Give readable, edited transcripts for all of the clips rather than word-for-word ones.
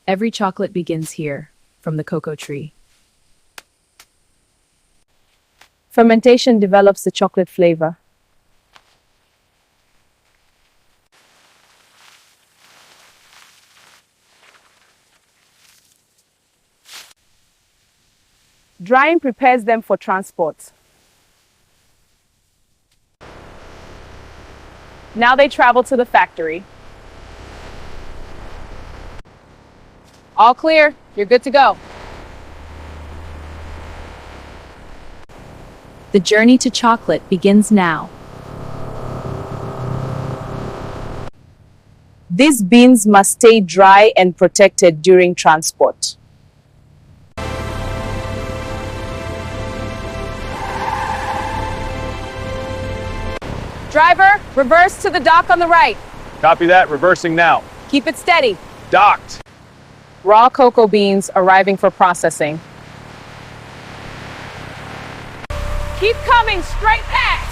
Every chocolate begins here, from the cocoa tree. Fermentation develops the chocolate flavor. Drying prepares them for transport. Now they travel to the factory. All clear, you're good to go. The journey to chocolate begins now. These beans must stay dry and protected during transport. Driver, reverse to the dock on the right. Copy that, reversing now. Keep it steady. Docked. Raw cocoa beans arriving for processing. Keep coming, straight back.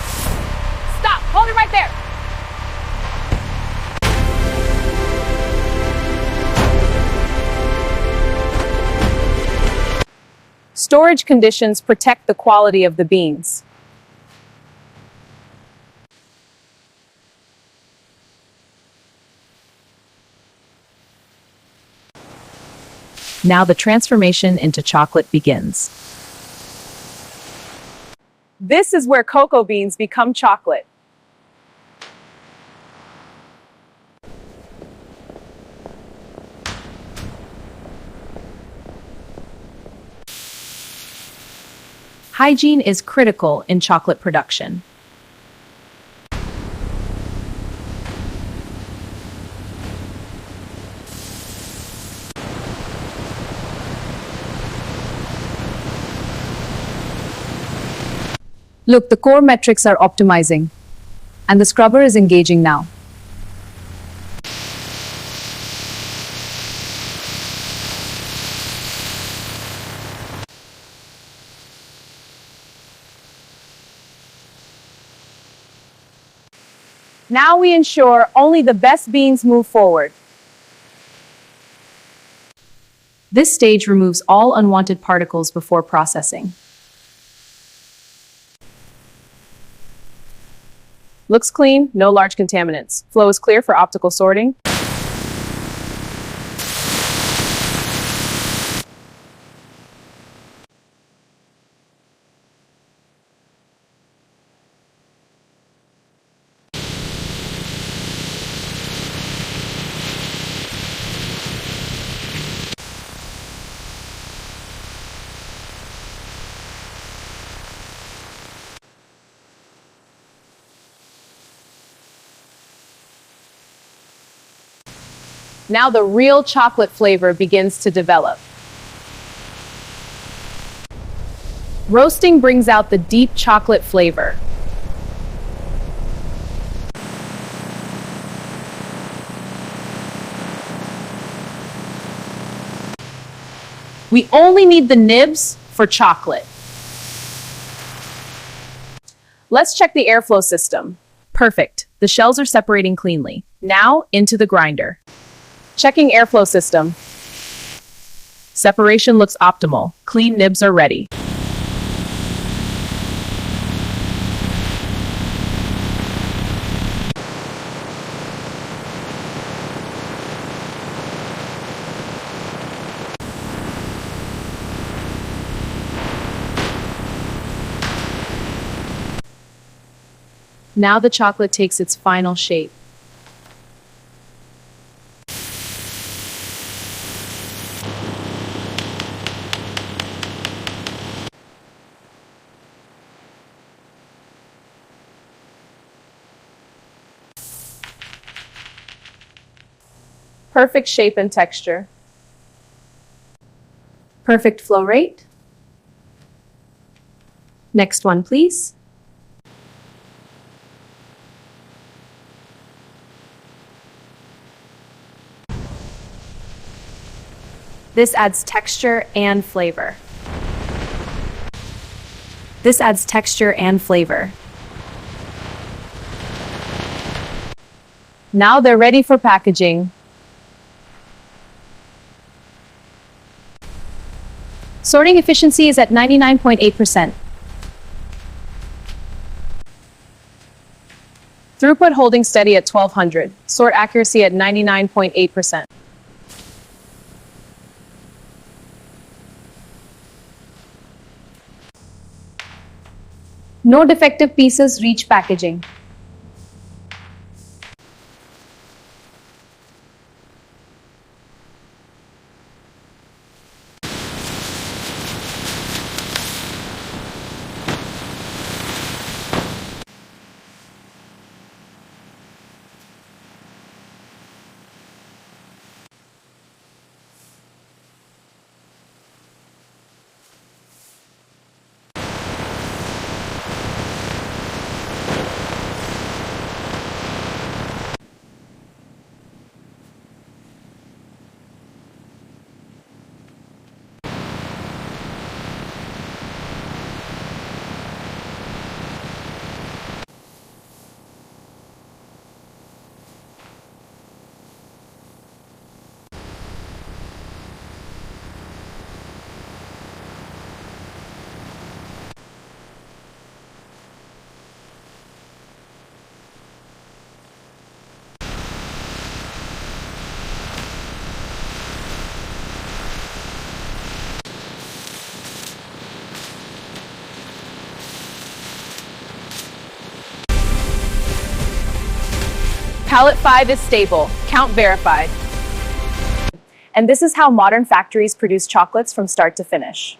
Stop, hold it right there. Storage conditions protect the quality of the beans. Now the transformation into chocolate begins. This is where cocoa beans become chocolate. Hygiene is critical in chocolate production. Look, the core metrics are optimizing, and the scrubber is engaging now. Now we ensure only the best beans move forward. This stage removes all unwanted particles before processing. Looks clean, no large contaminants. Flow is clear for optical sorting. Now the real chocolate flavor begins to develop. Roasting brings out the deep chocolate flavor. We only need the nibs for chocolate. Let's check the airflow system. Perfect. The shells are separating cleanly. Now into the grinder. Checking airflow system. Separation looks optimal. Clean nibs are ready. Now the chocolate takes its final shape. Perfect shape and texture. Perfect flow rate. Next one, please. This adds texture and flavor. This adds texture and flavor. Now they're ready for packaging. Sorting efficiency is at 99.8%. Throughput holding steady at 1200. Sort accuracy at 99.8%. No defective pieces reach packaging. Pallet 5 is stable. Count verified. And this is how modern factories produce chocolates from start to finish.